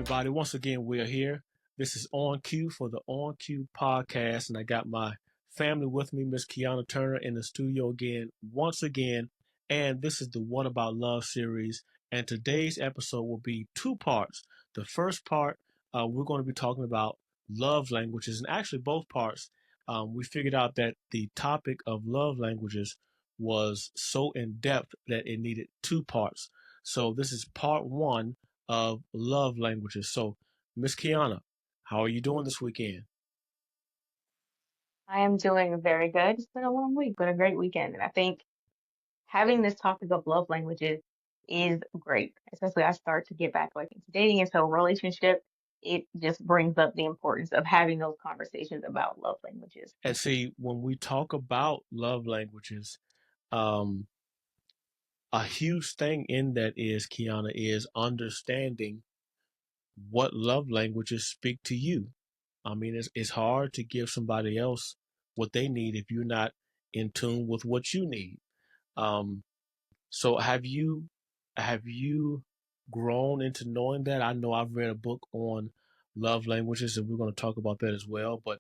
everybody. Once again, we are here. This is On Cue for the On Cue podcast, and I got my family with me, Miss Keanah Turner, in the studio again, once again. And this is the What About Love series. And today's episode will be two parts. The first part, we're going to be talking about love languages, and actually, both parts. We figured out that the topic of love languages was so in depth that it needed two parts. So, this is part one of love languages. So, Miss Kiana, how are you doing this weekend? I am doing very good. It's been a long week, but a great weekend. And I think having this topic of love languages is great, especially I start to get back like into dating into a relationship. It just brings up the importance of having those conversations about love languages. And see, when we talk about love languages, um, a huge thing in that is, Kiana, is understanding what love languages speak to you. I mean, it's hard to give somebody else what they need if you're not in tune with what you need. Um, So have you grown into knowing that? I know I've read a book on love languages, and we're going to talk about that as well. But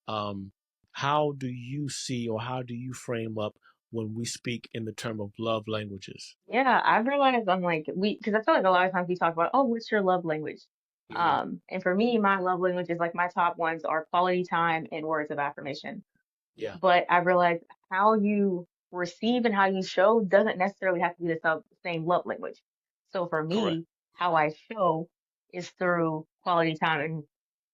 um, how do you see, or how do you frame up when we speak in the term of love languages? Yeah, I've realized I'm like because I feel like a lot of times we talk about, oh, what's your love language? Hmm. And for me, my love languages, like my top ones are quality time and words of affirmation. Yeah, But I realized how you receive and how you show doesn't necessarily have to be the same love language. So for correct. me, how I show is through quality time and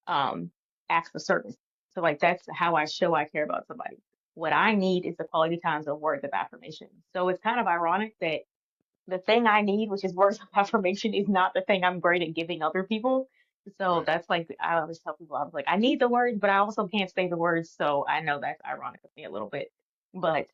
um acts of service. So like that's how I show I care about somebody. What I need is the quality times of words of affirmation. So it's kind of ironic that the thing I need, which is words of affirmation, is not the thing I'm great at giving other people. So Right. that's like I always tell people, I was like, I need the words, but I also can't say the words. So I know that's ironic of me a little bit. But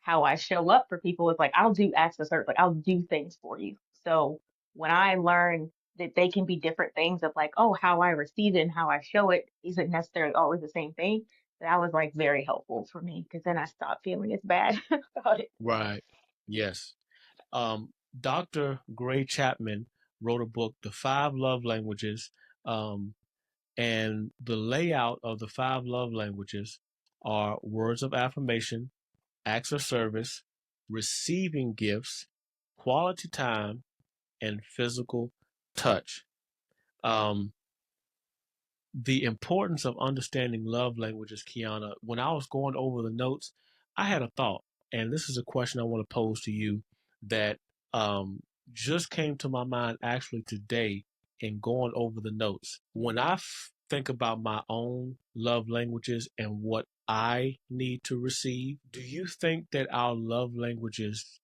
how I show up for people is like I'll do acts of service, like I'll do things for you. So when I learn that they can be different things of like, oh, how I receive it and how I show it isn't necessarily always the same thing, that was like very helpful for me because then I stopped feeling as bad about it. Right. Yes. Dr. Gray Chapman wrote a book, The Five Love Languages, um, and the layout of the five love languages are words of affirmation, acts of service, receiving gifts, quality time, and physical touch. Um, the importance of understanding love languages, Kiana, when I was going over the notes, I had a thought, and this is a question I want to pose to you that um, just came to my mind actually today in going over the notes. When I think about my own love languages and what I need to receive, do you think that our love languages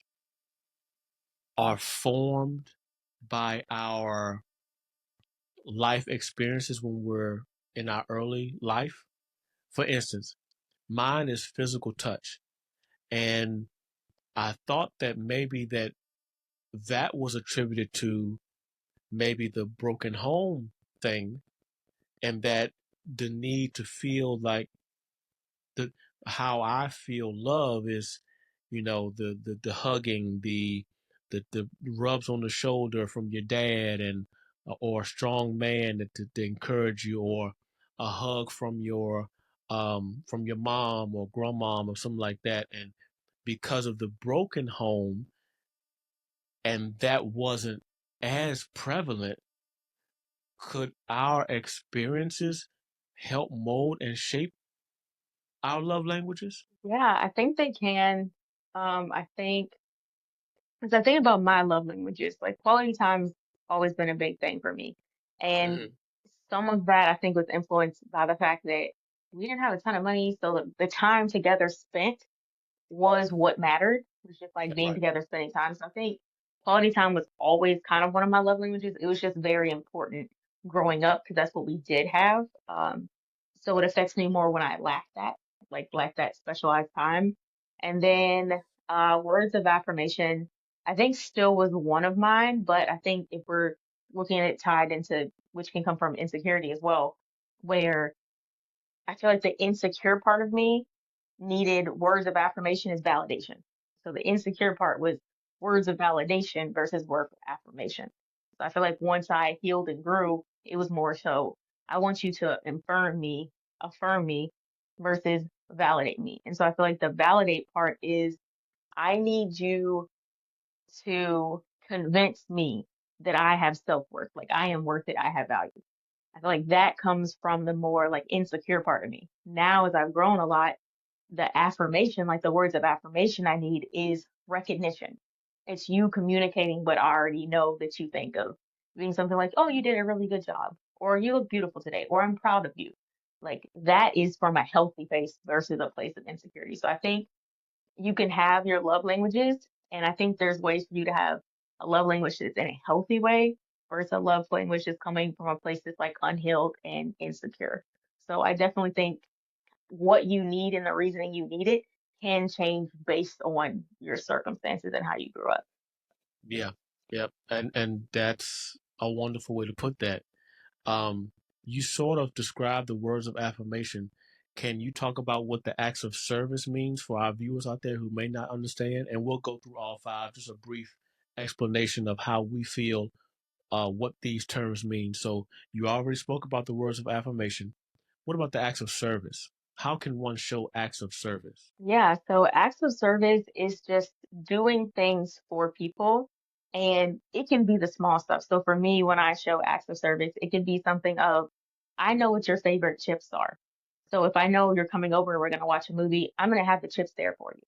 are formed by our life experiences when we're in our early life? For instance, mine is physical touch. And I thought that maybe that was attributed to maybe the broken home thing, and that the need to feel like the how I feel love is, the hugging, the rubs on the shoulder from your dad, and or a strong man to encourage you, or a hug from your mom or grandmom or something like that. And because of the broken home, and that wasn't as prevalent, could our experiences help mold and shape our love languages? Yeah, I think they can. I think, as I think about my love languages, like quality time's always been a big thing for me. And Hmm. some of that I think was influenced by the fact that we didn't have a ton of money. So the time together spent was what mattered. It was just like being Right. together, spending time. So I think quality time was always kind of one of my love languages. It was just very important growing up because that's what we did have. So it affects me more when I lack that, like lack that specialized time. And then words of affirmation, I think still was one of mine, but I think if we're looking at it tied into which can come from insecurity as well, where I feel like the insecure part of me needed words of affirmation as validation. So the insecure part was words of validation versus words of affirmation. So I feel like once I healed and grew, it was more so I want you to affirm me versus validate me. And so I feel like the validate part is I need you to convince me that I have self-worth. Like I am worth it. I have value. I feel like that comes from the more like insecure part of me. Now, as I've grown a lot, the affirmation, like the words of affirmation I need is recognition. It's you communicating what I already know that you think of. Being something like, oh, you did a really good job, or you look beautiful today, or I'm proud of you. Like that is from a healthy place versus a place of insecurity. So I think you can have your love languages, and I think there's ways for you to have a love language that's in a healthy way versus a love language that's coming from a place that's like unhealed and insecure. So I definitely think what you need and the reasoning you need it can change based on your circumstances and how you grew up. Yeah. Yep. And that's a wonderful way to put that. Um, you sort of described the words of affirmation. Can you talk about what the acts of service means for our viewers out there who may not understand? And we'll go through all five, just a brief explanation of how we feel what these terms mean. So you already spoke about the words of affirmation. What about the acts of service? How can one show acts of service? Yeah, so acts of service is just doing things for people, and it can be the small stuff. So for me, when I show acts of service, it can be something of, I know what your favorite chips are. So if I know you're coming over and we're going to watch a movie, I'm going to have the chips there for you.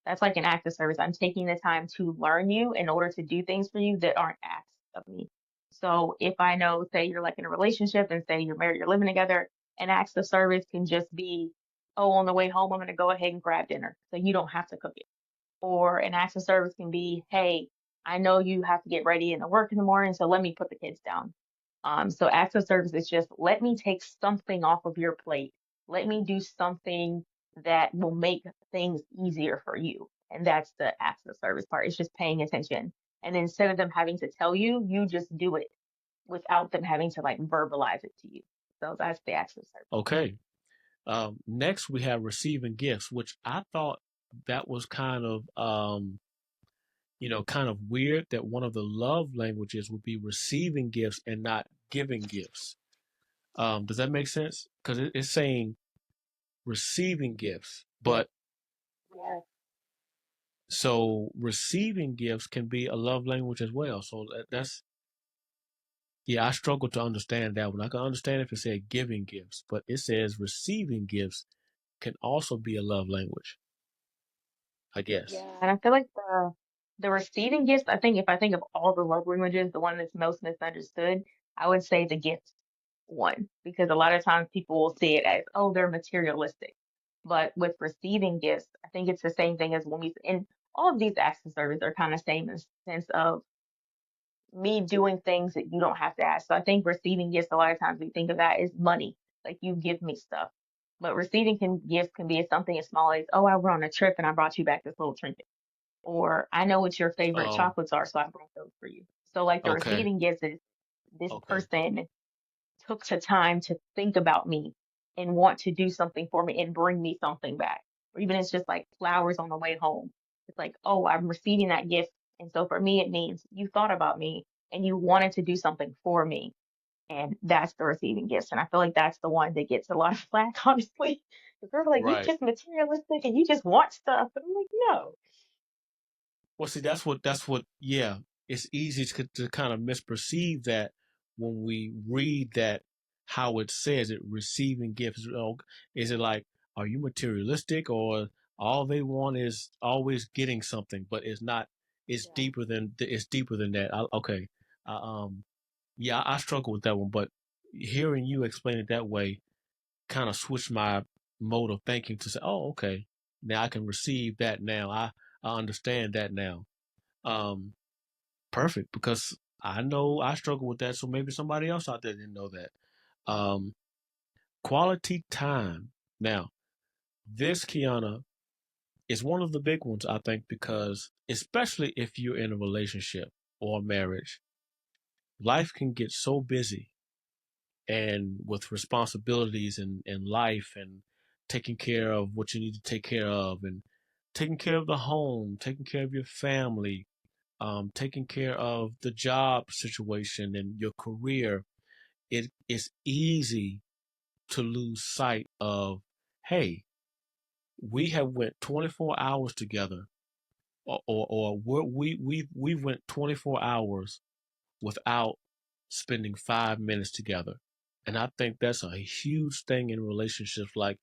That's like an act of service. I'm taking the time to learn you in order to do things for you that aren't acts of me. So if I know, say you're like in a relationship and say you're married, you're living together, an acts of service can just be, oh, on the way home, I'm going to go ahead and grab dinner so you don't have to cook it. Or an acts of service can be, hey, I know you have to get ready and to work in the morning, so let me put the kids down. So acts of service is just let me take something off of your plate. Let me do something that will make things easier for you. And that's the acts of service part. It's just paying attention. And instead of them having to tell you, you just do it without them having to like verbalize it to you. So that's the acts of service. Okay. Next, we have receiving gifts, which I thought that was kind of weird that one of the love languages would be receiving gifts and not giving gifts. Does that make sense? Because it's saying receiving gifts, but Yeah. so receiving gifts can be a love language as well. So that's yeah, I struggle to understand that one. I can understand if it said giving gifts, but it says receiving gifts can also be a love language, I guess. Yeah, and I feel like the receiving gifts, I think if I think of all the love languages, the one that's most misunderstood, I would say the gift one, because a lot of times people will see it as, oh, they're materialistic. But with receiving gifts, I think it's the same thing as when we, and all of these acts of service are kind of same in the sense of me doing things that you don't have to ask. So I think receiving gifts, a lot of times we think of that as money, like you give me stuff. But receiving gifts can be something as small as, oh, I went on a trip and I brought you back this little trinket. Or I know what your favorite Oh, chocolates are, so I brought those for you. So like the okay, receiving gifts is this okay, person took the time to think about me and want to do something for me and bring me something back. Or even it's just like flowers on the way home. It's like, oh, I'm receiving that gift. And so for me, it means you thought about me and you wanted to do something for me. And that's the receiving gifts. And I feel like that's the one that gets a lot of flack, honestly. Because people are like, you right. just materialistic and you just want stuff. And I'm like, no. Well, see, that's what. Yeah, it's easy to kind of misperceive that when we read that how it says it, receiving gifts. Oh, is it like, are you materialistic, or all they want is always getting something, but it's not. Yeah. It's deeper than that. Okay, yeah, I struggle with that one, but hearing you explain it that way kind of switched my mode of thinking to say, oh, okay, now I can receive that now. I understand that now. Um, Perfect, because I know I struggle with that, so maybe somebody else out there didn't know that. Um, Quality time. Now, this Kiana is one of the big ones, I think, because especially if you're in a relationship or marriage, life can get so busy and with responsibilities and life and taking care of what you need to take care of and taking care of the home, taking care of your family. taking care of the job situation and your career, it is easy to lose sight of, hey, we have went 24 hours together, or we went 24 hours without spending 5 minutes together. And I think that's a huge thing in relationships. Like,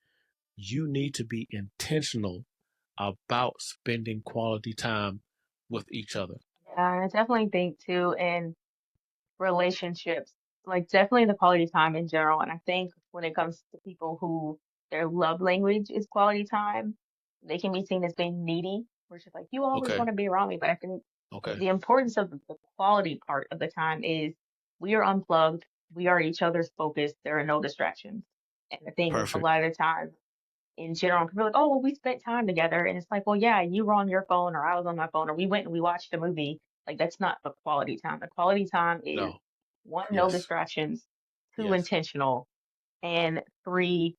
you need to be intentional about spending quality time with each other. I definitely think too in relationships, like definitely the quality time in general. And I think when it comes to people who their love language is quality time, they can be seen as being needy, which is like, you always Okay. want to be around me. But I think Okay. the importance of the quality part of the time is we are unplugged, we are each other's focus, there are no distractions. And the thing is, a Perfect. lot of the time, in general, people are like, oh, well, we spent time together. And it's like, well, yeah, you were on your phone or I was on my phone or we went and we watched a movie. Like, that's not the quality time. The quality time is No. one, no Yes. distractions, two, Yes. intentional, and three,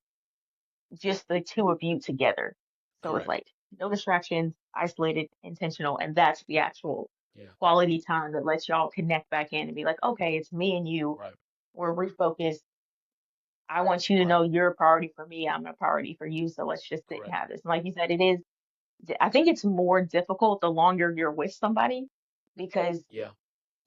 just the two of you together. So it's Correct. like no distractions, isolated, intentional. And that's the actual Yeah. quality time that lets y'all connect back in and be like, okay, it's me and you. Right. We're refocused. I want you to Right. know you're a priority for me. I'm a priority for you. So let's just sit and Correct. have this. And like you said, it is I think it's more difficult the longer you're with somebody because Yeah.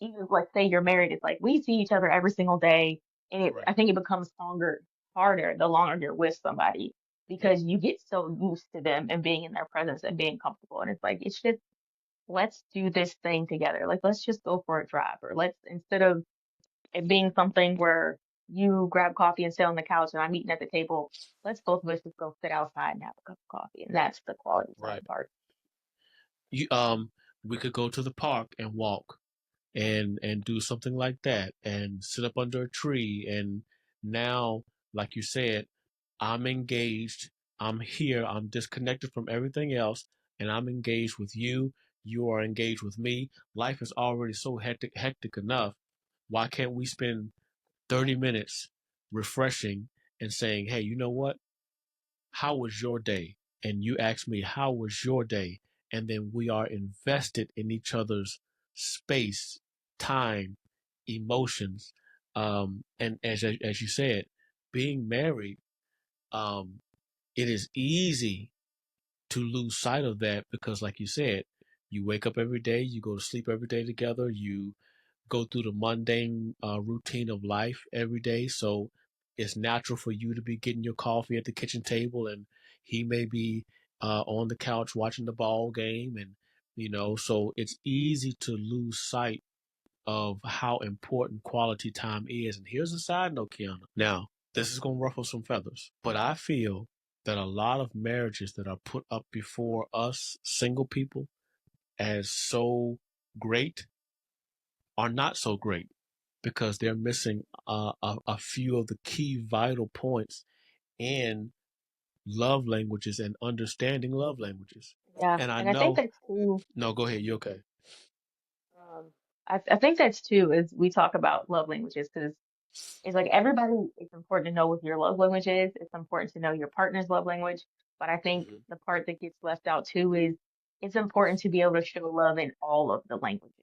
even like say you're married, it's like we see each other every single day, and I Correct. think it becomes harder the longer you're with somebody Yep. because you get so used to them and being in their presence and being comfortable. And it's like it's just let's do this thing together. Like let's just go for a drive, or let's instead of it being something where you grab coffee and sit on the couch and I'm eating at the table, let's both of us just go sit outside and have a cup of coffee. And that's the quality Right. time part. You we could go to the park and walk and do something like that and sit up under a tree, and now, like you said, I'm engaged. I'm here. I'm disconnected from everything else, and I'm engaged with you. You are engaged with me. Life is already so hectic enough. Why can't we spend 30 minutes refreshing and saying, hey, you know what? How was your day? And you ask me, how was your day? And then we are invested in each other's space, time, emotions. And as you said, being married, um, it is easy to lose sight of that because, like you said, you wake up every day, you go to sleep every day together, you go through the mundane routine of life every day. So it's natural for you to be getting your coffee at the kitchen table, and he may be on the couch watching the ball game, and so it's easy to lose sight of how important quality time is. And here's a side note, Keanah. Now, this is going to ruffle some feathers, but I feel that a lot of marriages that are put up before us single people as so great are not so great because they're missing a few of the key vital points in love languages and understanding love languages. Yeah. And I And I think know, that's too, no, go ahead. You okay? um, I think that's too, as we talk about love languages, because it's like everybody, it's important to know what your love language is. It's important to know your partner's love language. But I think Hmm. the part that gets left out too is it's important to be able to show love in all of the languages.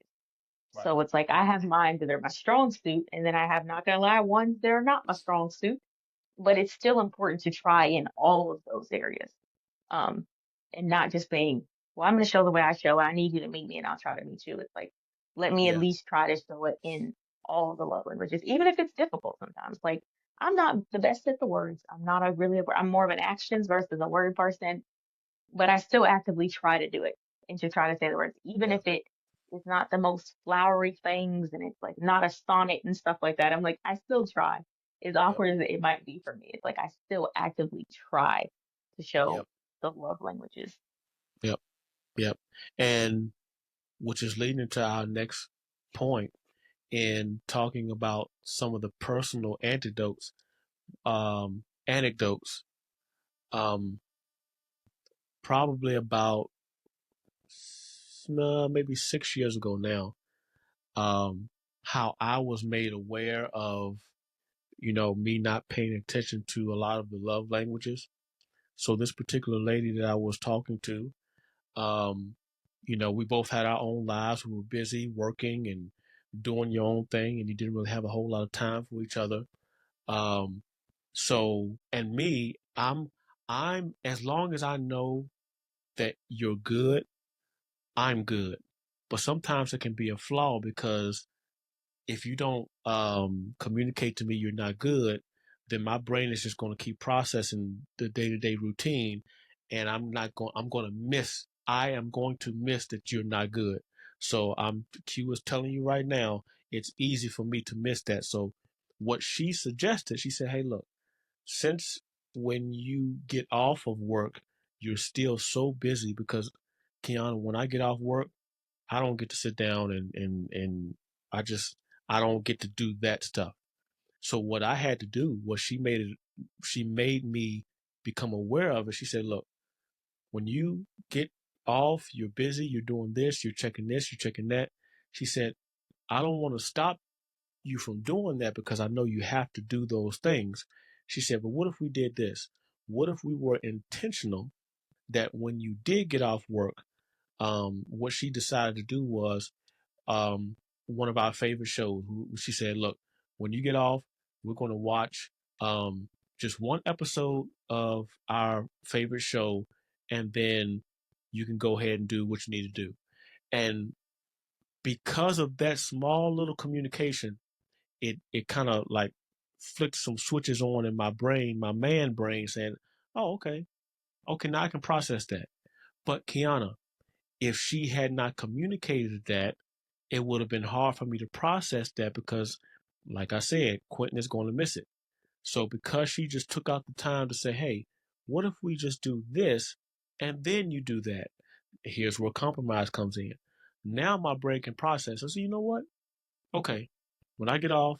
Right. So it's like I have mine that are my strong suit, and then I have, not gonna lie, ones that are not my strong suit. But it's still important to try in all of those areas. Um, and not just saying, well, I'm gonna show the way I show. I need you to meet me, and I'll try to meet you. It's like, let me at Yeah. least try to show it in all the love languages, even if it's difficult sometimes. Like, I'm not the best at the words. I'm not I'm more of an actions versus a word person, but I still actively try to do it and to try to say the words, even Yeah. if it is not the most flowery things and it's like not a sonnet and stuff like that. I'm like, I still try. As Yep. awkward as it might be for me, it's like I still actively try to show Yep. the love languages. Yep. Yep. And which is leading to our next point in talking about some of the personal anecdotes. Um, Probably about maybe 6 years ago now, how I was made aware of, me not paying attention to a lot of the love languages. So this particular lady that I was talking to, um, we both had our own lives. We were busy working and doing your own thing, and you didn't really have a whole lot of time for each other. Um, so, and me, I'm as long as I know that you're good, I'm good. But sometimes it can be a flaw because if you don't communicate to me you're not good, then my brain is just going to keep processing the day to day routine, and I'm not going. I'm going to miss. I am going to miss that you're not good. So Q is telling you right now, it's easy for me to miss that. So what she suggested, she said, "Hey, look, since when you get off of work, you're still so busy because Keanah, when I get off work, I don't get to sit down and I just I don't get to do that stuff. So what I had to do was she made me become aware of it. She said, "Look, when you get off, you're busy, you're doing this, you're checking this, you're checking that." She said, "I don't want to stop you from doing that because I know you have to do those things." She said, "But what if we did this? What if we were intentional that when you did get off work, what she decided to do was um, one of our favorite shows. She said, "Look, when you get off, we're going to watch just one episode of our favorite show, and then you can go ahead and do what you need to do." And because of that small little communication, it kind of like flicked some switches on in my brain, my man brain, saying, "Oh, okay, okay, now I can process that." But Kiana, if she had not communicated that, it would have been hard for me to process that because, like I said, Quentin is going to miss it. So because she just took out the time to say, "Hey, what if we just do this and then you do that?" Here's where compromise comes in. Now my brain can process. I say, "You know what? Okay, when I get off,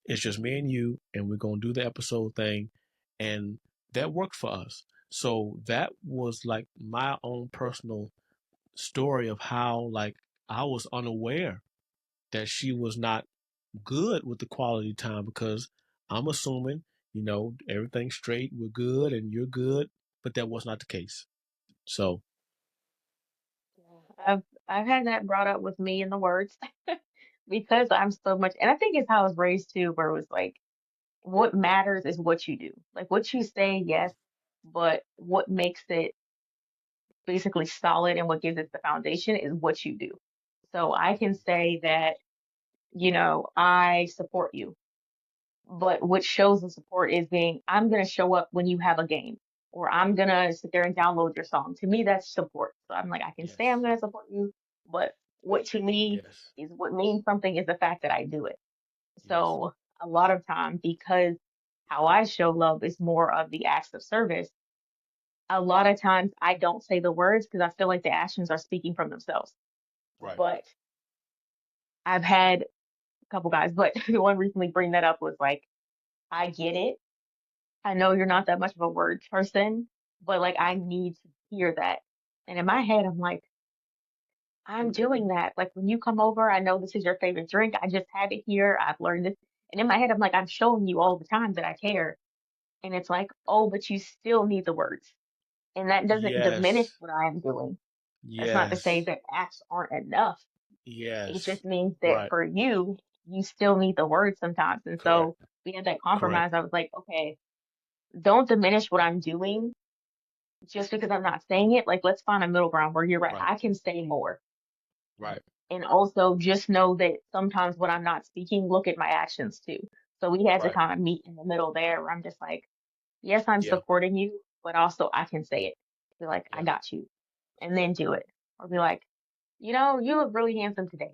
it's just me and you, and we're gonna do the episode thing," and that worked for us. So that was like my own personal story of how like I was unaware that she was not good with the quality time because I'm assuming, everything's straight, we're good and you're good, but that was not the case. So, Yeah. I've had that brought up with me in the words because I'm so much, and I think it's how I was raised too, where it was like, what matters is what you do. Like what you say, yes, but what makes it basically solid and what gives it the foundation is what you do. So I can say that, I support you, but what shows the support is being, I'm going to show up when you have a game, or I'm going to sit there and download your song. To me, that's support. So I'm like, I can say I'm yes, going to support you, but what to me yes, is what means something is the fact that I do it. yes, So a lot of time, because how I show love is more of the acts of service, a lot of times I don't say the words because I feel like the actions are speaking from themselves. right, But I've had a couple guys, but the one recently bring that up was like, I get it. I know you're not that much of a word person, but like I right, need to hear that. And in my head, I'm like, I'm doing that. Like when you come over, I know this is your favorite drink. I just had it here. I've learned this. And in my head, I'm like, I'm showing you all the time that I care. And it's like, oh, but you still need the words. And that doesn't diminish yes, what I am doing. That's not to say yes, that acts aren't enough. It yes, just means that right, for you, you still need the words sometimes. And correct, so we had that correct, compromise. I was like, okay, don't diminish what I'm doing just because I'm not saying it. Like, let's find a middle ground where you're right. right, I can say more. right, And also just know that sometimes when I'm not speaking, look at my actions too. So we had to right, kind of meet in the middle there where I'm just like, yes, I'm yeah, supporting you, but also I can say it. Be like, I yeah, got you. And then do it. Or be like, you look really handsome today.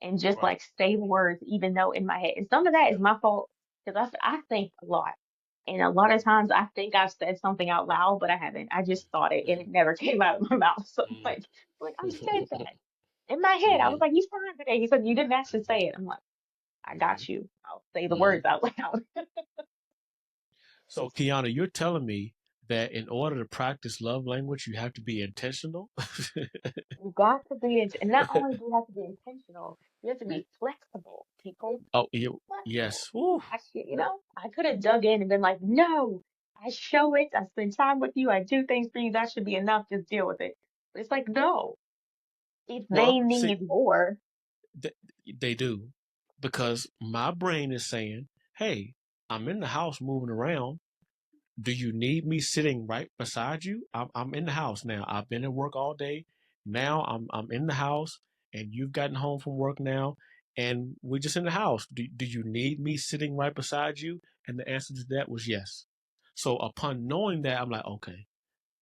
And just right, like say the words, even though in my head. And some of that is yeah, my fault because I think a lot. And a lot of right, times I think I've said something out loud, but I haven't. I just thought it and it never came out of my mouth. So I'm mm, like I said mm. that. In my head, I was Mhm, like, you fine today. He said, you didn't actually mhm, say it. I'm like, I mhm, got you. I'll say the mhm. words out loud. So, Kiana, you're telling me that in order to practice love language, you have to be intentional? You got to be, and not only do you have to be intentional, you have to be flexible, people. Oh, you, Flexible. yes. Woo. I could have dug in and been like, no, I show it. I spend time with you. I do things for you. That should be enough. Just deal with it. It's like, no, if they Well, see, need more, th- they do, because my brain is saying, "Hey, I'm in the house moving around. Do you need me sitting right beside you? I'm in the house now. I've been at work all day. Now I'm in the house, and you've gotten home from work now, and we're just in the house. Do you need me sitting right beside you?" And the answer to that was yes. So upon knowing that, I'm like, okay,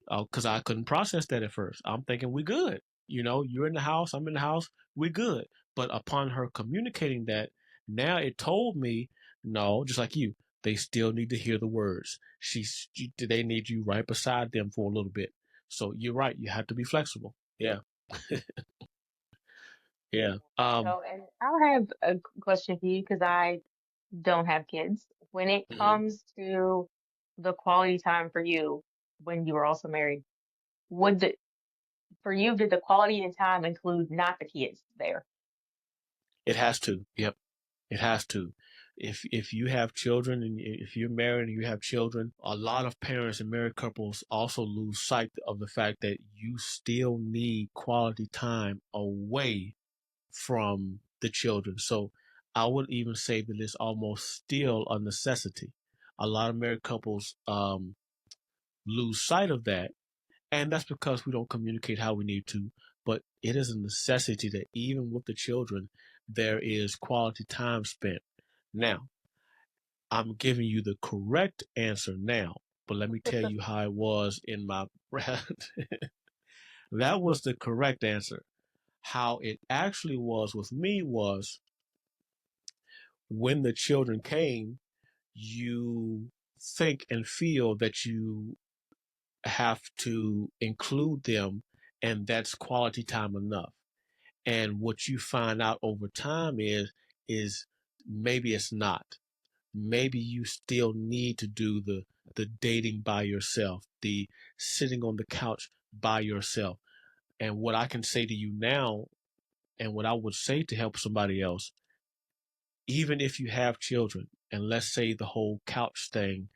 because I couldn't process that at first. I'm thinking we good. You're in the house, I'm in the house, we good. But upon her communicating that, now it told me, no, just like you, they still need to hear the words. They need you right beside them for a little bit. So you're right. You have to be flexible. Yeah, yeah. so, and I'll have a question for you because I don't have kids. When it Mhm. comes to the quality time for you when you were also married, would the for you, did the quality and time include not the kids there? It has to. Yep. It has to. If you have children and if you're married and you have children, a lot of parents and married couples also lose sight of the fact that you still need quality time away from the children. So I would even say that it's almost still a necessity. A lot of married couples lose sight of that, and that's because we don't communicate how we need to. But it is a necessity that even with the children, there is quality time spent. Now, I'm giving you the correct answer now, but let me tell you how it was in my that was the correct answer. How it actually was with me was when the children came, you think and feel that you have to include them, and that's quality time enough. And what you find out over time is maybe it's not. Maybe you still need to do the dating by yourself, the sitting on the couch by yourself. And what I can say to you now, and what I would say to help somebody else, even if you have children, and let's say the whole couch thing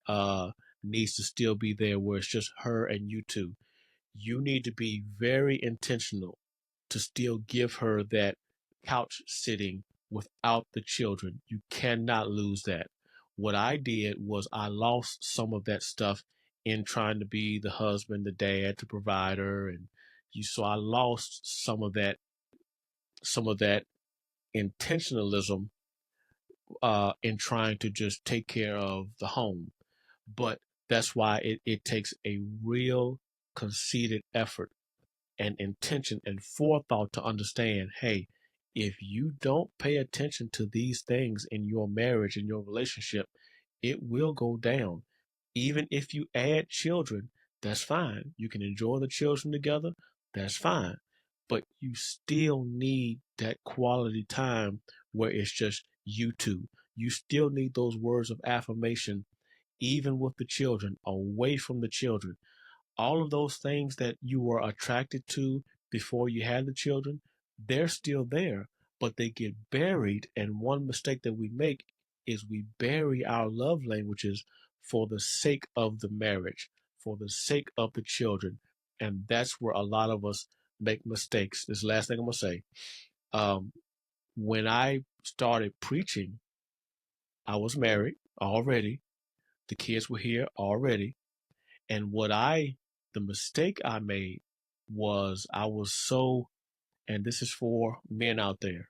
uh, needs to still be there, where it's just her and you two, you need to be very intentional to still give her that couch sitting without the children. You cannot lose that. What I did was I lost some of that stuff in trying to be the husband, the dad, the provider, and so I lost some of that intentionalism in trying to just take care of the home. But that's why it takes a real conceited effort and intention and forethought to understand, hey, if you don't pay attention to these things in your marriage, in your relationship, it will go down. Even if you add children, that's fine. You can enjoy the children together, that's fine. But you still need that quality time where it's just you two. You still need those words of affirmation, even with the children, away from the children. All of those things that you were attracted to before you had the children, they're still there, but they get buried. And one mistake that we make is we bury our love languages for the sake of the marriage, for the sake of the children. And that's where a lot of us make mistakes. This is the last thing I'm going to say. Um, when I started preaching, I was married already. The kids were here already. And the mistake I made was I was so, and this is for men out there,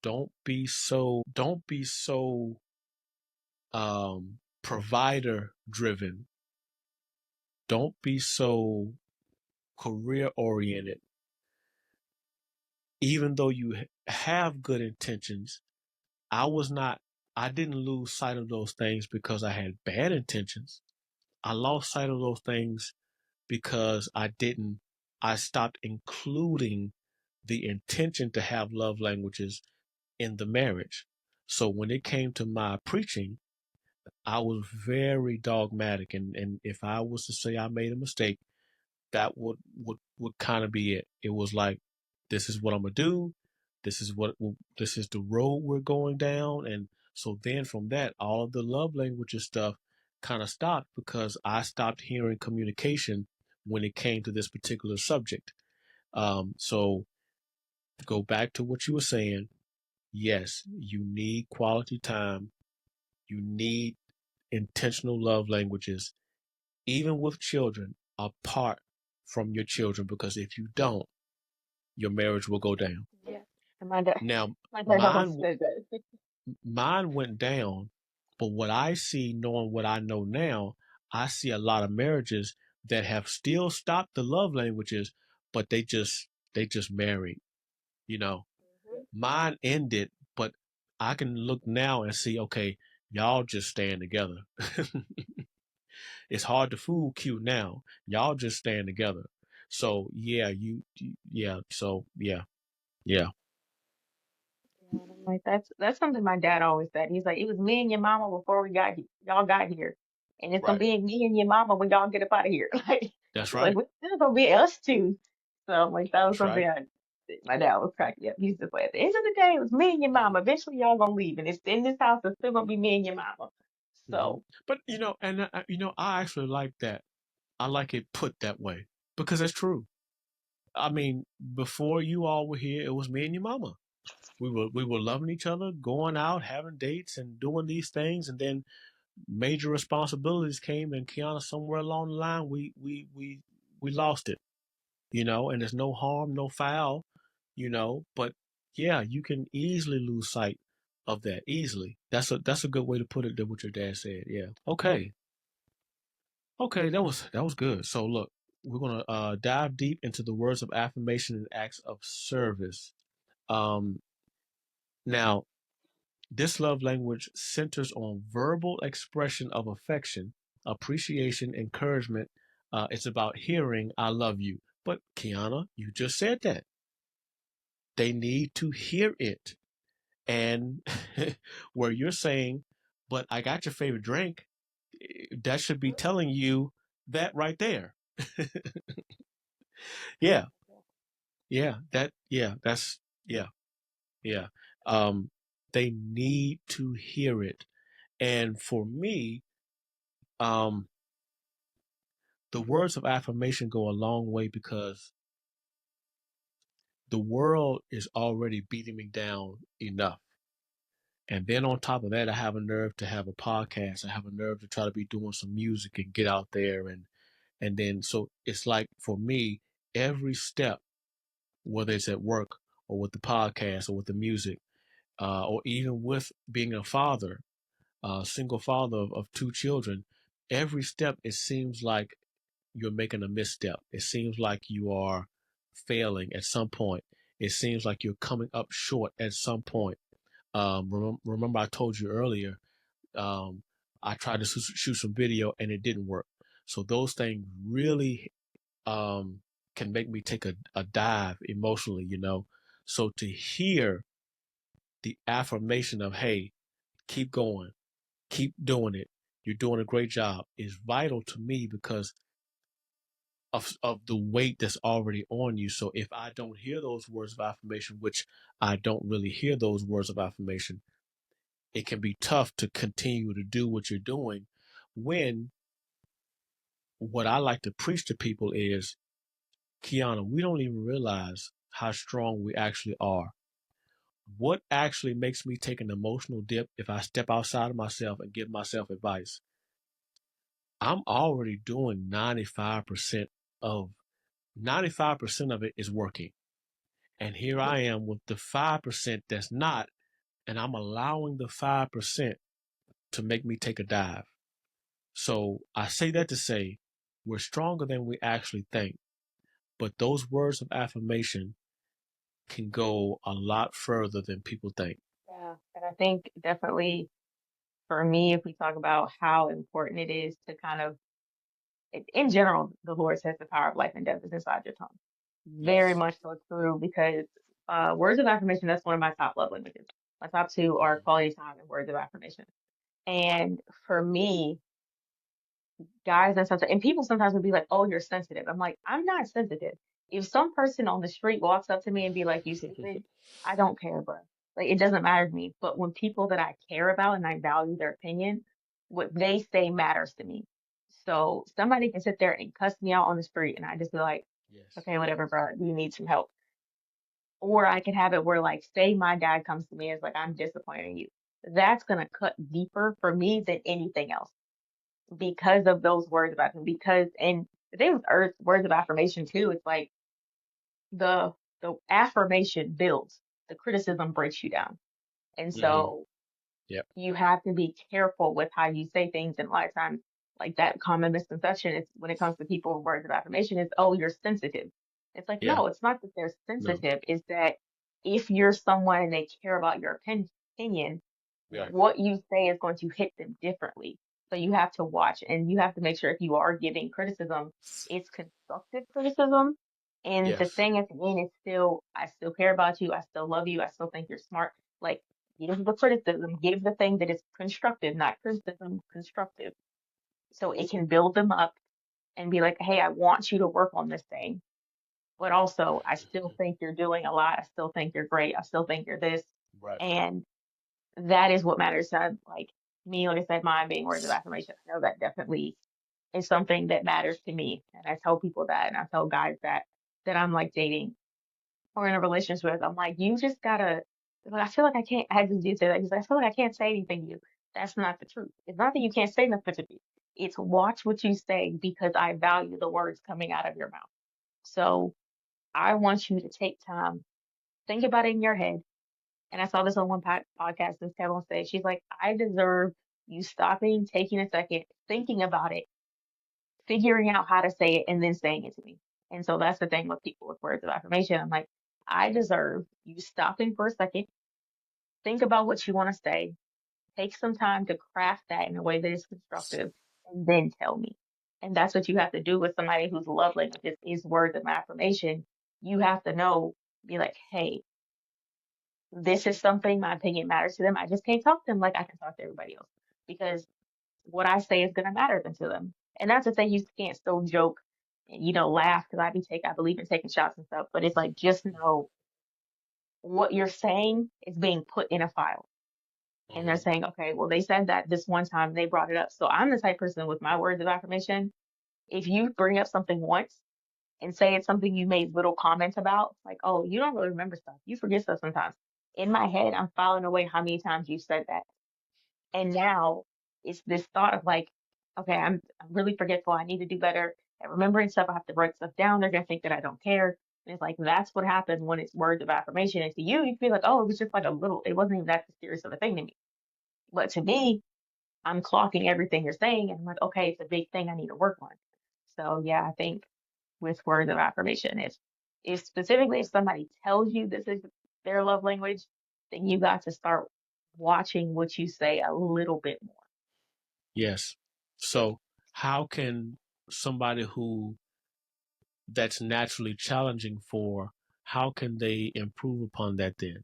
don't be so provider driven. Don't be so career oriented. Even though you have good intentions, I was not, I didn't lose sight of those things because I had bad intentions. I lost sight of those things because I stopped including the intention to have love languages in the marriage. So when it came to my preaching, I was very dogmatic. And if I was to say I made a mistake, that would kind of be it. It was like, this is what I'm gonna do. This is the road we're going down. And so then from that, all of the love languages stuff kind of stopped because I stopped hearing communication when it came to this particular subject. So go back to what you were saying. Yes, you need quality time. You need intentional love languages, even with children, apart from your children, because if you don't, your marriage will go down. Yeah. And my dad, Now, my dad always mine said that. mine went down, but what I see, knowing what I know now, I see a lot of marriages that have still stopped the love languages, but they just married. You know, mine ended, but I can look now and see, okay, y'all just stand together. It's hard to fool Q now. Y'all just stand together. So yeah, yeah. So yeah, yeah. Yeah, and I'm like, that's something my dad always said. He's like, it was me and your mama before we got y'all got here, and it's gonna Right. be me and your mama when y'all get up out of here. Like, That's he's like, right. it's gonna be us too. So I'm like, that was That's something right. my dad was cracking up. He's just like, at the end of the day, it was me and your mama. Eventually, y'all gonna leave, and it's in this house. It's still gonna be me and your mama. Hmm. So But and I actually like that. I like it put that way because it's true. I mean, before you all were here, it was me and your mama. We were loving each other, going out, having dates, and doing these things, and then major responsibilities came, and Keanah, somewhere along the line, we lost it. And there's no harm, no foul, but yeah, you can easily lose sight of that easily. That's a good way to put it than what your dad said. Yeah. Okay. Okay, that was good. So look, we're gonna dive deep into the words of affirmation and acts of service. Um, Now, this love language centers on verbal expression of affection, appreciation, encouragement. It's about hearing "I love you." But Keanah, you just said that they need to hear it, and where you're saying, "But I got your favorite drink," that should be telling you that right there. Yeah, yeah, yeah. Um, they need to hear it. And for me, um, the words of affirmation go a long way because the world is already beating me down enough. And then on top of that, I have a nerve to have a podcast. I have a nerve to try to be doing some music and get out there and then so it's like for me, every step, whether it's at work or with the podcast or with the music, or even with being a father, single father of two children, every step it seems like you're making a misstep. It seems like you are failing at some point. It seems like you're coming up short at some point. Remember, I told you earlier, um, I tried to shoot some video and it didn't work. So those things really can make me take a dive emotionally. So to hear the affirmation of, hey, keep going, keep doing it, you're doing a great job is vital to me because of the weight that's already on you. So if I don't hear those words of affirmation, which I don't really hear those words of affirmation, it can be tough to continue to do what you're doing when what I like to preach to people is, Keanah, we don't even realize how strong we actually are. What actually makes me take an emotional dip if I step outside of myself and give myself advice? I'm already doing of 95% of it is working. And here I am with the 5% that's not, and I'm allowing the 5% to make me take a dive. So I say that to say we're stronger than we actually think, but those words of affirmation can go a lot further than people think. yeah, and I think definitely for me, if we talk about how important it is to kind of in general, the Lord says the power of life and death is inside your tongue. Very Yes. much so true because words of affirmation, that's one of my top love languages. My top two are Mm-hmm. quality time and words of affirmation. And for me, guys and people sometimes would be like, "Oh, you're sensitive." I'm like, I'm not sensitive. If some person on the street walks up to me and be like, "You stupid," I don't care, bro. Like it doesn't matter to me. But when people that I care about and I value their opinion, what they say matters to me. So somebody can sit there and cuss me out on the street, and I just be like, Yes. okay, whatever, bro, you need some help. Or I could have it where, like, say my dad comes to me and is like, I'm disappointed in you. That's gonna cut deeper for me than anything else because of those words about him. Because and the thing with Earth words of affirmation too, it's like the the affirmation builds, the criticism breaks you down. And Mm-hmm. so Yep. you have to be careful with how you say things. And a lot of times, like that common misconception is when it comes to people with words of affirmation is, oh, you're sensitive. It's like, Yeah. no, it's not that they're No. sensitive. It's that if you're someone and they care about your opinion, Yeah. what you say is going to hit them differently. So you have to watch and you have to make sure if you are giving criticism, it's constructive criticism. And the Yes. thing at the end is still, I still care about you. I still love you. I still think you're smart. Like, give the criticism, give the thing that is constructive, not criticism, constructive. So it can build them up and be like, hey, I want you to work on this thing. But also, I still think you're doing a lot. I still think you're great. I still think you're this. Right. And that is what matters. So, like me, like I said, mine being words of affirmation. I know that definitely is something that matters to me. And I tell people that, and I tell guys that I'm like dating or in a relationship with. I'm like, you just gotta. Like, I feel like I can't. I had this dude say that. He's like, I feel like I can't say anything to you. That's not the truth. It's not that you can't say nothing to me. It's watch what you say because I value the words coming out of your mouth. So I want you to take time, think about it in your head. And I saw this on one podcast, this Kevin on stage. She's like, I deserve you stopping, taking a second, thinking about it, figuring out how to say it, and then saying it to me. And so that's the thing with people with words of affirmation. I'm like, I deserve you stopping for a second, think about what you want to say, take some time to craft that in a way that is constructive, and then tell me. And that's what you have to do with somebody whose love language is words of affirmation. You have to know, be like, hey, this is something, my opinion matters to them. I just can't talk to them like I can talk to everybody else because what I say is going to matter to them. And that's the thing, you can't still joke and, laugh because I believe in taking shots and stuff, but it's like, just know what you're saying is being put in a file. And they're Mm-hmm. saying, okay, well, they said that this one time they brought it up. So I'm the type person with my words of affirmation. If you bring up something once and say it's something you made little comments about, like, oh, you don't really remember stuff. You forget stuff sometimes. In my head, I'm filing away how many times you said that. And now it's this thought of like, okay, I'm really forgetful. I need to do better at remembering stuff. I have to write stuff down. They're gonna think that I don't care. And it's like that's what happens when it's words of affirmation. And to you, you feel like, oh, it was just like a little. It wasn't even that serious of a thing to me. But to me, I'm clocking everything you're saying, and I'm like, okay, it's a big thing I need to work on. So yeah, I think with words of affirmation, if specifically if somebody tells you this is their love language, then you got to start watching what you say a little bit more. Yes. So how can somebody who that's naturally challenging for, how can they improve upon that then?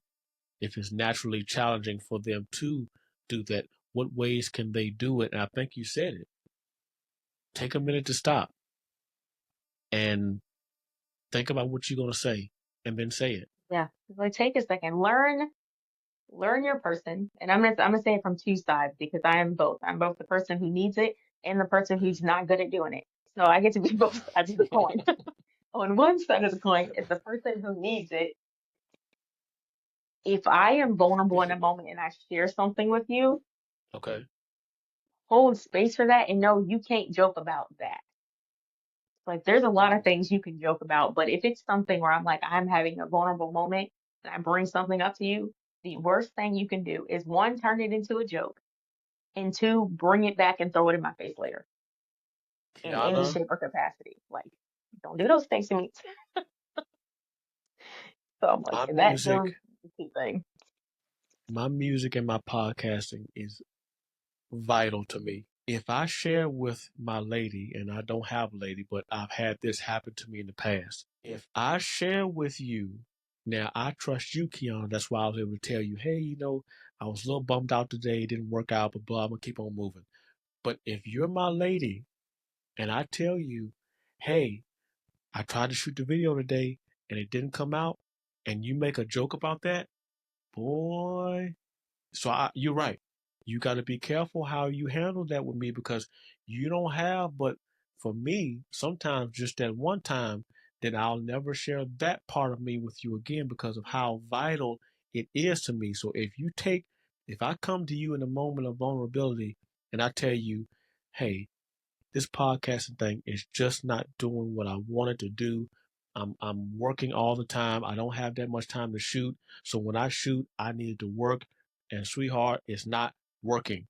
If it's naturally challenging for them to do that, what ways can they do it? And I think you said it. Take a minute to stop and think about what you're going to say and then say it. Yeah, like take a second, learn your person, and I'm gonna say it from two sides because I am both. I'm both the person who needs it and the person who's not good at doing it. So I get to be both sides of the coin. On one side of the coin is the person who needs it. If I am vulnerable in a moment and I share something with you, Okay. hold space for that and know you can't joke about that. Like there's a lot of things you can joke about, but if it's something where I'm like, I'm having a vulnerable moment and I bring something up to you, the worst thing you can do is one, turn it into a joke, and two, bring it back and throw it in my face later in any Kiana, shape or capacity. Like, don't do those things to me. So I'm like, my that music, those the two things. my music and my podcasting is vital to me. If I share with my lady, and I don't have a lady, but I've had this happen to me in the past. If I share with you, now I trust you, Keon. That's why I was able to tell you, hey, I was a little bummed out today, it didn't work out, but blah, I'm gonna keep on moving. But if you're my lady and I tell you, hey, I tried to shoot the video today and it didn't come out, and you make a joke about that, boy. So you're right. you got to be careful how you handle that with me because you don't have, but for me, sometimes just that one time, then I'll never share that part of me with you again because of how vital it is to me. So if I come to you in a moment of vulnerability and I tell you, hey, this podcasting thing is just not doing what I wanted to do. I'm working all the time. I don't have that much time to shoot. So when I shoot, I need to work. And sweetheart, it's not working.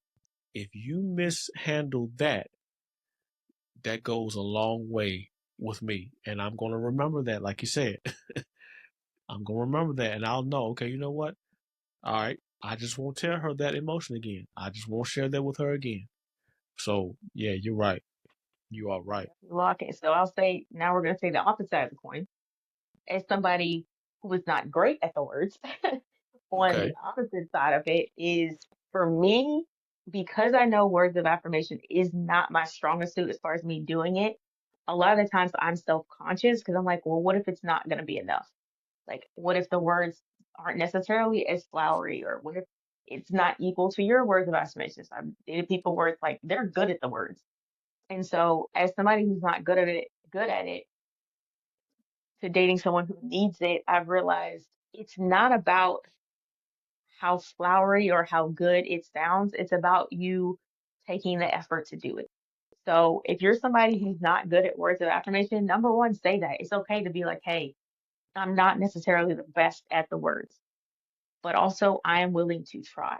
If you mishandle that, that goes a long way with me. And I'm gonna remember that, like you said. I'm gonna remember that and I'll know, okay, you know what? All right. I just won't tell her that emotion again. I just won't share that with her again. So yeah, you're right. You are right. Lock it. So I'll say now we're gonna say the opposite side of the coin. As somebody who is not great at the words, on the Okay. opposite side of it is for me, because I know words of affirmation is not my strongest suit as far as me doing it, a lot of the times I'm self-conscious because I'm like, well, what if it's not gonna be enough? Like, what if the words aren't necessarily as flowery, or what if it's not equal to your words of affirmation? So I've dated people where it's like they're good at the words. And so as somebody who's not good at it, to dating someone who needs it, I've realized it's not about how flowery or how good it sounds. It's about you taking the effort to do it. So if you're somebody who's not good at words of affirmation, number one, say that. It's okay to be like, hey, I'm not necessarily the best at the words, but also I am willing to try.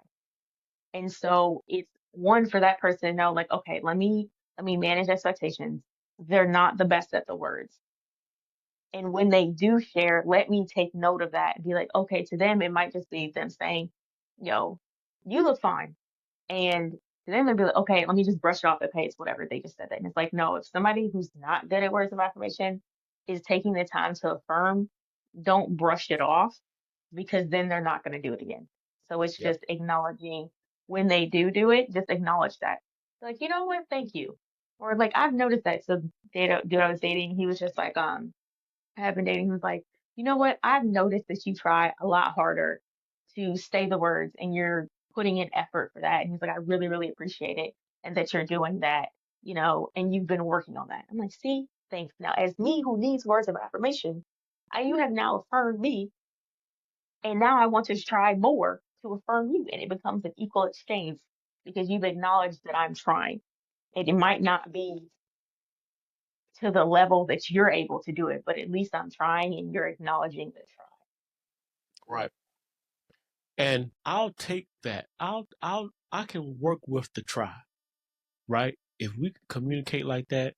And so it's one for that person to know, like, okay, let me manage expectations. They're not the best at the words. And when they do share, let me take note of that and be like, okay, to them, it might just be them saying, yo, you look fine. And to them, they'll be like, okay, let me just brush it off. Okay, it's whatever. They just said that. And it's like, no, if somebody who's not good at words of affirmation is taking the time to affirm, don't brush it off because then they're not going to do it again. So it's Yep. just acknowledging when they do it, just acknowledge that. Like, you know what? Thank you. Or like, I've noticed that. So, dude I was dating, he was just like, I have been dating who's like, you know what? I've noticed that you try a lot harder to say the words and you're putting in effort for that. And he's like, I really, really appreciate it. And that you're doing that, and you've been working on that. I'm like, see, thanks. Now, as me who needs words of affirmation, you have now affirmed me. And now I want to try more to affirm you. And it becomes an equal exchange because you've acknowledged that I'm trying. And it might not be to the level that you're able to do it, but at least I'm trying and you're acknowledging the try. Right. And I'll take that. I can work with the try, right? If we can communicate like that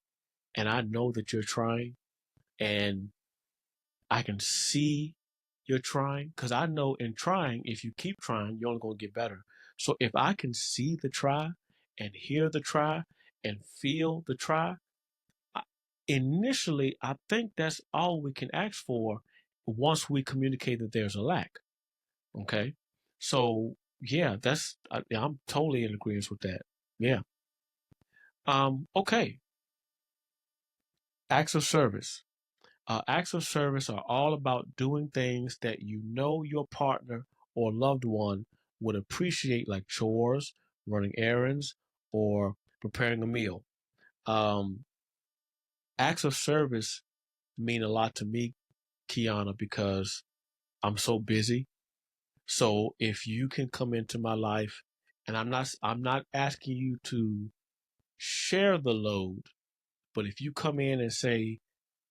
and I know that you're trying and I can see you're trying, because I know in trying, if you keep trying, you're only going to get better. So if I can see the try and hear the try and feel the try, I- initially, I think that's all we can ask for once we communicate that there's a lack. Okay. So yeah, yeah, I'm totally in agreement with that. Yeah. Okay. Acts of service. Acts of service are all about doing things that you know your partner or loved one would appreciate, like chores, running errands, or preparing a meal. Um, Acts of service mean a lot to me, Kiana, because I'm so busy. So if you can come into my life, and I'm not asking you to share the load, but if you come in and say,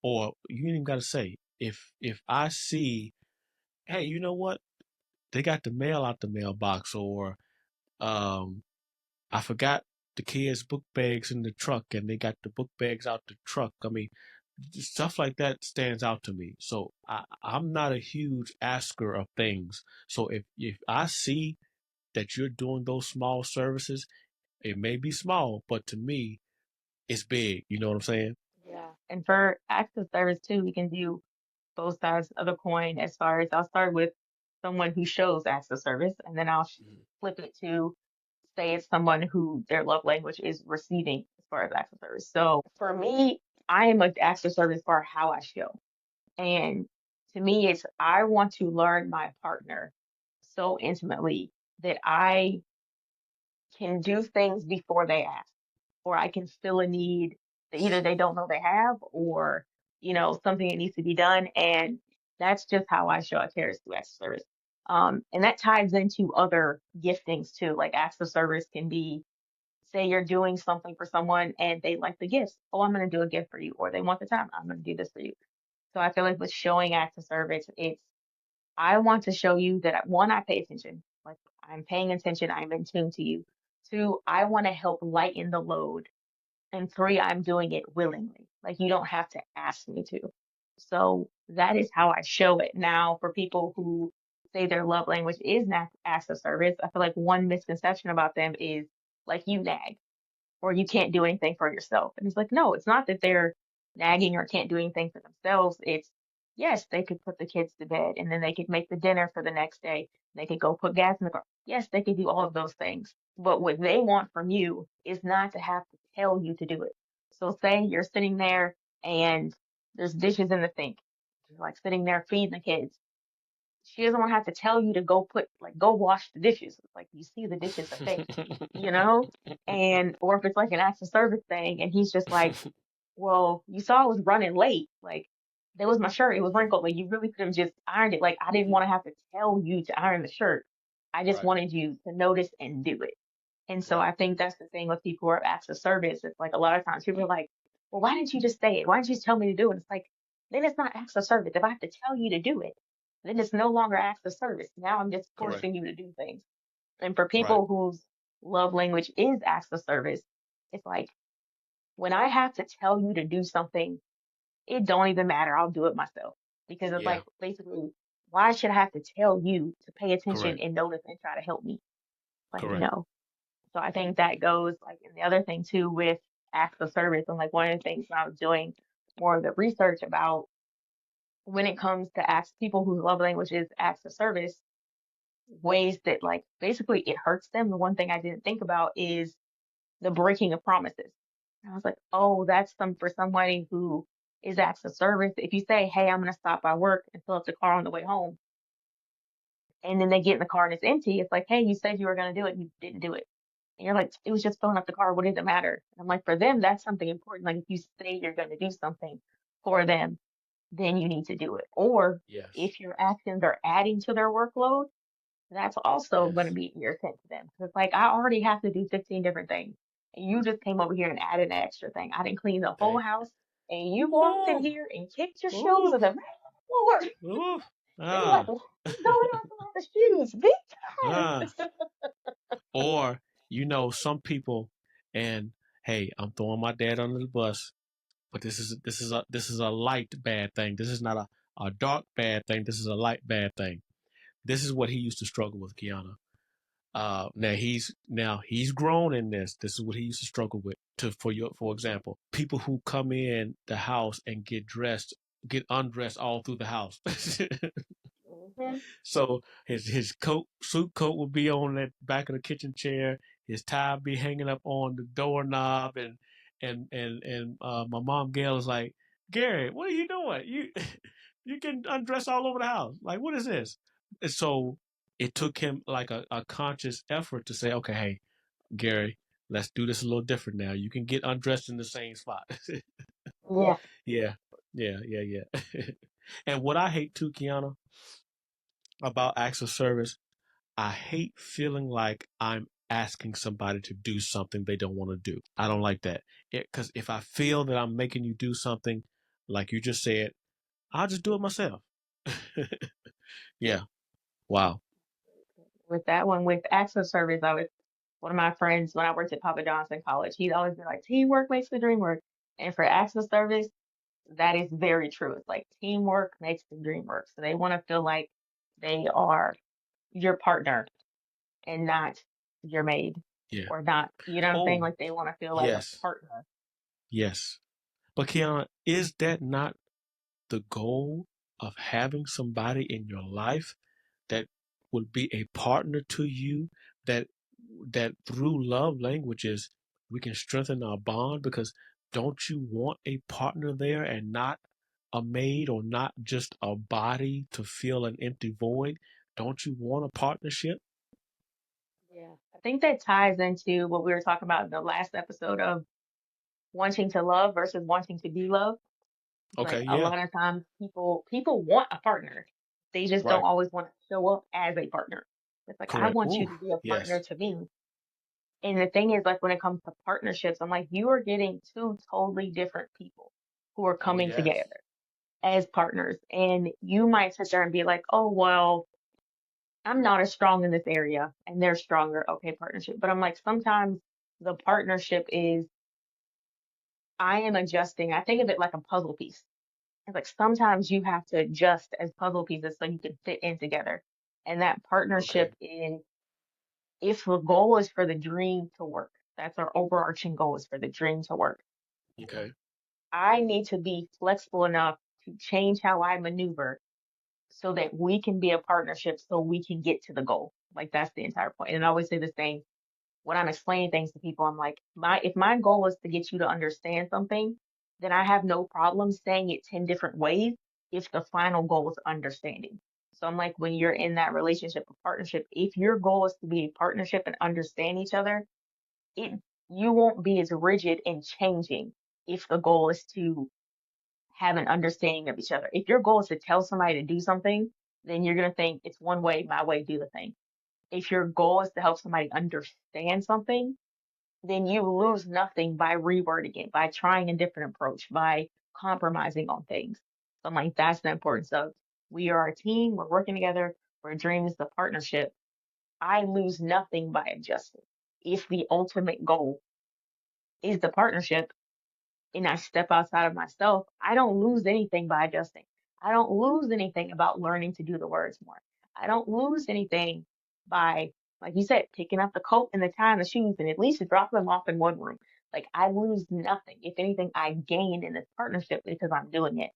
or you ain't even got to say, if I see, hey, you know what? They got the mail out the mailbox, or um, I forgot the kids' book bags in the truck, and they got the book bags out the truck. I mean, stuff like that stands out to me. So I'm not a huge asker of things. So if I see that you're doing those small services, it may be small, but to me, it's big. You know what I'm saying? Yeah. And for acts of service too, we can do both sides of the coin as far as I'll start with someone who shows acts of service, and then I'll Mhm. flip it to say it's someone who their love language is receiving as far as acts of service. So for me, I am an acts of service for how I show. And to me, it's I want to learn my partner so intimately that I can do things before they ask, or I can fill a need that either they don't know they have, or something that needs to be done. And that's just how I show I care is through acts of service. And that ties into other giftings too. Like acts of service can be, say you're doing something for someone and they like the gifts. Oh, I'm going to do a gift for you. Or they want the time. I'm going to do this for you. So I feel like with showing acts of service, I want to show you that one, I pay attention. Like I'm paying attention. I'm in tune to you. Two, I want to help lighten the load. And three, I'm doing it willingly. Like you don't have to ask me to. So that is how I show it. Now, for people who say their love language is not acts of service, I feel like one misconception about them is like you nag or you can't do anything for yourself. And it's like, no, it's not that they're nagging or can't do anything for themselves. It's, yes, they could put the kids to bed and then they could make the dinner for the next day. They could go put gas in the car. Yes, they could do all of those things. But what they want from you is not to have to tell you to do it. So say you're sitting there and there's dishes in the sink. You're like sitting there feeding the kids. She doesn't want to have to tell you to go wash the dishes. It's like you see the dishes are fake, you know? And, or if it's like an acts of service thing and he's just like, well, you saw I was running late. Like, there was my shirt. It was wrinkled. Like, you really could have just ironed it. Like, I didn't want to have to tell you to iron the shirt. I just Right, wanted you to notice and do it. And so right, I think that's the thing with people who are acts of service. It's like a lot of times people are like, well, why didn't you just say it? Why didn't you just tell me to do it? It's like, then it's not acts of service. If I have to tell you to do it, then it's no longer acts of service. Now I'm just correct, forcing you to do things. And for right, people whose love language is acts of service, it's like when I have to tell you to do something, it don't even matter. I'll do it myself because it's yeah, like basically, why should I have to tell you to pay attention correct, and notice and try to help me? Like, correct. no. So I think that goes like, and the other thing too with acts of service, and like one of the things when I was doing more of the research about when it comes to acts, people whose love language is acts of service, ways that like basically it hurts them. The one thing I didn't think about is the breaking of promises. And I was like, oh, that's for somebody who is acts of service. If you say, hey, I'm gonna stop by work and fill up the car on the way home, and then they get in the car and it's empty, it's like, hey, you said you were gonna do it, and you didn't do it. And you're like, it was just filling up the car. What did it matter? And I'm like, for them, that's something important. Like if you say you're gonna do something for them, then you need to do it. Or Yes, if your actions are adding to their workload, that's also going to yes. be irritant to them. 'Cause it's like, I already have to do 15 different things. And you just came over here and added an extra thing. I didn't clean the whole Hey, house. And you walked in ooh, here and kicked your shoes ooh, to the floor. ooh, They were like, ah, what is going on with the shoes? Big ah. time. Or, some people, and hey, I'm throwing my dad under the bus, but this is a light bad thing. This is not a dark bad thing. This is a light bad thing. This is what he used to struggle with, Kiana. Now he's grown in this. This is what he used to struggle with. For example, people who come in the house and get undressed all through the house. Hmm. So his suit coat would be on that back of the kitchen chair. His tie would be hanging up on the doorknob, and my mom Gail is like, Gary, what are you doing? You you can undress all over the house. Like, what is this? And so it took him like a conscious effort to say, okay, hey, Gary, let's do this a little different now. You can get undressed in the same spot. Yeah. Yeah, yeah. And what I hate too, Kiana, about acts of service, I hate feeling like I'm asking somebody to do something they don't want to do. I don't like that. Because if I feel that I'm making you do something, like you just said, I'll just do it myself. Yeah. Wow. With that one, with access service, one of my friends when I worked at Papa John's in college, he'd always been like, teamwork makes the dream work. And for access service, that is very true. It's like teamwork makes the dream work. So they want to feel like they are your partner and not your maid Yeah. or not, you know what I'm saying? Oh, Like they want to feel like a yes. partner. Yes. But Kiana, is that not the goal of having somebody in your life that would be a partner to you, that through love languages we can strengthen our bond? Because don't you want a partner there and not a maid, or not just a body to fill an empty void? Don't you want a partnership? Yeah. I think that ties into what we were talking about in the last episode of wanting to love versus wanting to be loved. Okay, Like a yeah, lot of times people want a partner. They just don't right, always want to show up as a partner. It's like I correct. want you Ooh, to be a partner yes. to me. And the thing is, like when it comes to partnerships, I'm like, you are getting two totally different people who are Oh, coming yes. together as partners. And you might sit there and be like, oh, well, I'm not as strong in this area and they're stronger. Okay, partnership. But I'm like, sometimes the partnership is I am adjusting. I think of it like a puzzle piece. It's like sometimes you have to adjust as puzzle pieces so you can fit in together. And that Okay, partnership in if the goal is for the dream to work, that's our overarching goal is for the dream to work. okay, I need to be flexible enough to change how I maneuver so that we can be a partnership so we can get to the goal. Like that's the entire point. And I always say the same when I'm explaining things to people, I'm like, my if my goal is to get you to understand something, then I have no problem saying it 10 different ways if the final goal is understanding. So I'm like, when you're in that relationship or partnership, if your goal is to be a partnership and understand each other, it you won't be as rigid in changing if the goal is to have an understanding of each other. If your goal is to tell somebody to do something, then you're gonna think it's one way, my way, do the thing. If your goal is to help somebody understand something, then you lose nothing by rewording it, by trying a different approach, by compromising on things. So I'm like, that's the importance of we are a team, we're working together, we're dreaming is the partnership. I lose nothing by adjusting. If the ultimate goal is the partnership, and I step outside of myself, I don't lose anything by adjusting. I don't lose anything about learning to do the words more. I don't lose anything by, like you said, picking up the coat and the tie and the shoes and at least drop them off in one room. Like I lose nothing. If anything, I gain in this partnership because I'm doing it.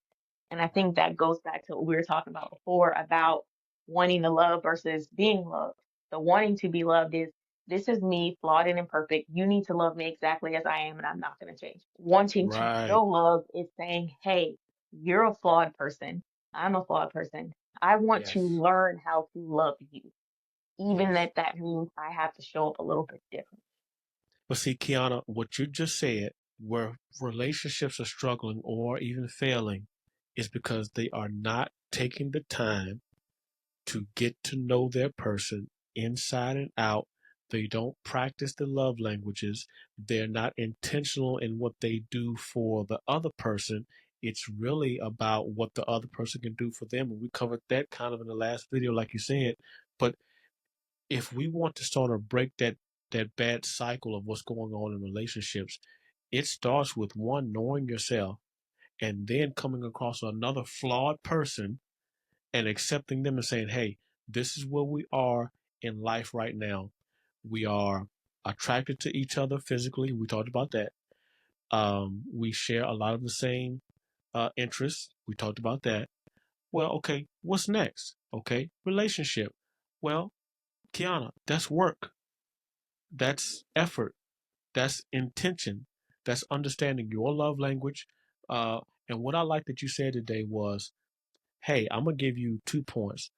And I right. think that goes back to what we were talking about before about wanting to love versus being loved. The wanting to be loved is this is me, flawed and imperfect. You need to love me exactly as I am, and I'm not going to change. Wanting to Right. show love is saying, hey, you're a flawed person. I'm a flawed person. I want to Yes. learn how to love you, even Yes. if that means I have to show up a little bit different. But see, Kiana, what you just said, where relationships are struggling or even failing, is because they are not taking the time to get to know their person inside and out. They don't practice the love languages. They're not intentional in what they do for the other person. It's really about what the other person can do for them. And we covered that kind of in the last video, like you said. But if we want to sort of break that bad cycle of what's going on in relationships, it starts with one knowing yourself and then coming across another flawed person and accepting them and saying, hey, this is where we are in life right now. We are attracted to each other physically. We talked about that. We share a lot of the same interests. We talked about that. Well, okay, what's next? Okay, relationship. Well, Kiana, that's work. That's effort. That's intention. That's understanding your love language. Uh, and what I like that you said today was, hey, I'm gonna give you 2 points.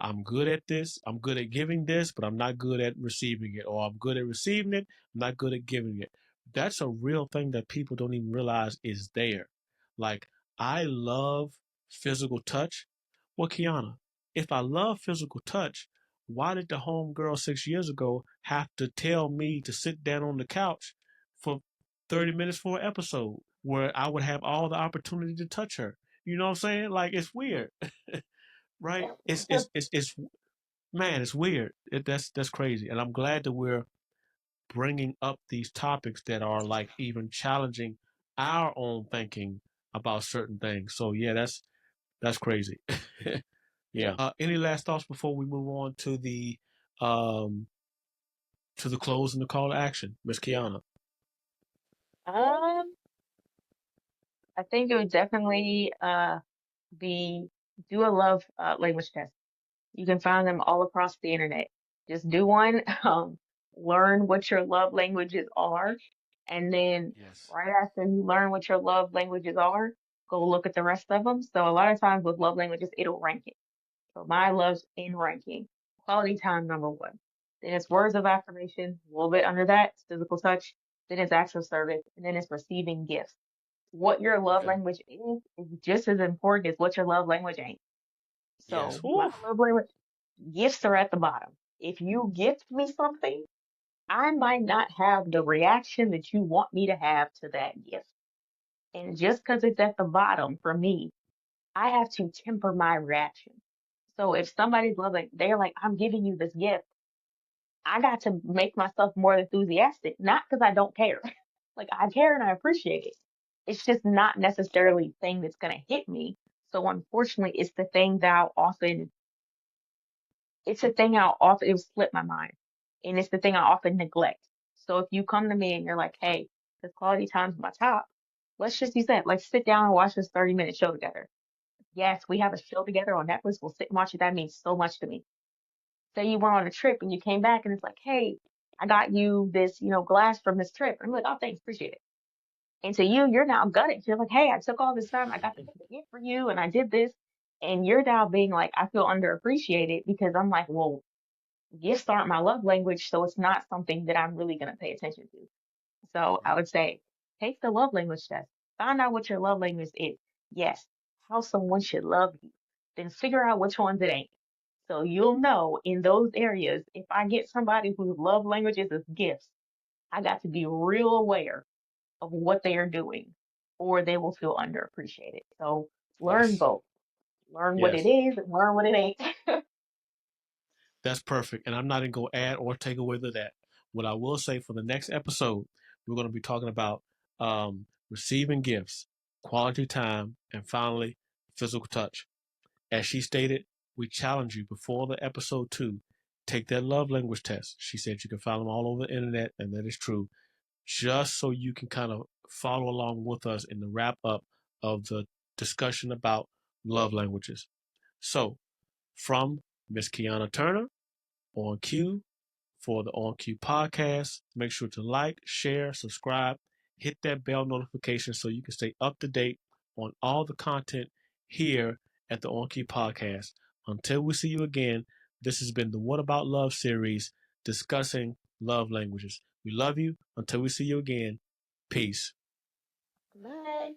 I'm good at this. I'm good at giving this, but I'm not good at receiving it. Or I'm good at receiving it. I'm not good at giving it. That's a real thing that people don't even realize is there. Like, I love physical touch. Well, Kiana, if I love physical touch, why did the homegirl 6 years ago have to tell me to sit down on the couch for 30 minutes for an episode where I would have all the opportunity to touch her? You know what I'm saying? Like it's weird, right? It's man, it's weird. That's crazy, and I'm glad that we're bringing up these topics that are like even challenging our own thinking about certain things. So yeah, that's crazy. Yeah. Any last thoughts before we move on um to the close and the call to action, Miss Kiana? Um, I think it would definitely be do a love language test. You can find them all across the internet. Just do one, learn what your love languages are, and then Yes. right after you learn what your love languages are, go look at the rest of them. So a lot of times with love languages, it'll rank it. So my love's in ranking. Quality time number one. then it's words of affirmation, a little bit under that, it's physical touch, then it's acts of service, and then it's receiving gifts. What your love Okay. language is just as important as what your love language ain't. Yes. So my Woo. love language, gifts are at the bottom. If you gift me something, I might not have the reaction that you want me to have to that gift. And just because it's at the bottom for me, I have to temper my reaction. So if somebody's loving, they're like, I'm giving you this gift, I got to make myself more enthusiastic, not because I don't care. Like I care and I appreciate it. It's just not necessarily the thing that's gonna hit me. So unfortunately, it's the thing that I'll often, it will slip my mind. And it's the thing I often neglect. So if you come to me and you're like, hey, this quality time's my top, let's just use that. Like sit down and watch this 30-minute show together. Yes, we have a show together on Netflix. We'll sit and watch it. That means so much to me. Say you went on a trip and you came back and it's like, hey, I got you this, glass from this trip. I'm like, oh, thanks, appreciate it. And to you, you're now gutted. You're like, hey, I took all this time. I got this gift for you and I did this. And you're now being like, I feel underappreciated because I'm like, well, gifts aren't my love language, so it's not something that I'm really going to pay attention to. So I would say take the love language test. Find out what your love language is. Yes, how someone should love you. Then figure out which ones it ain't. So you'll know in those areas, if I get somebody whose love languages is gifts, I got to be real aware of what they are doing, or they will feel underappreciated. So learn Yes. both. Learn what it Yes. is and learn what it ain't. That's perfect. And I'm not even going to add or take away to that. What I will say for the next episode, we're going to be talking about receiving gifts, quality time, and finally, physical touch. As she stated, we challenge you before the episode 2, take that love language test. She said you can find them all over the internet, and that is true, just so you can kind of follow along with us in the wrap up of the discussion about love languages. So, from Miss Keanah Turner, on Q for the On Q podcast. Make sure to like, share, subscribe, hit that bell notification so you can stay up to date on all the content here at the On Q podcast. Until we see you again, this has been the What About Love series discussing love languages. We love you. Until we see you again, peace. Bye.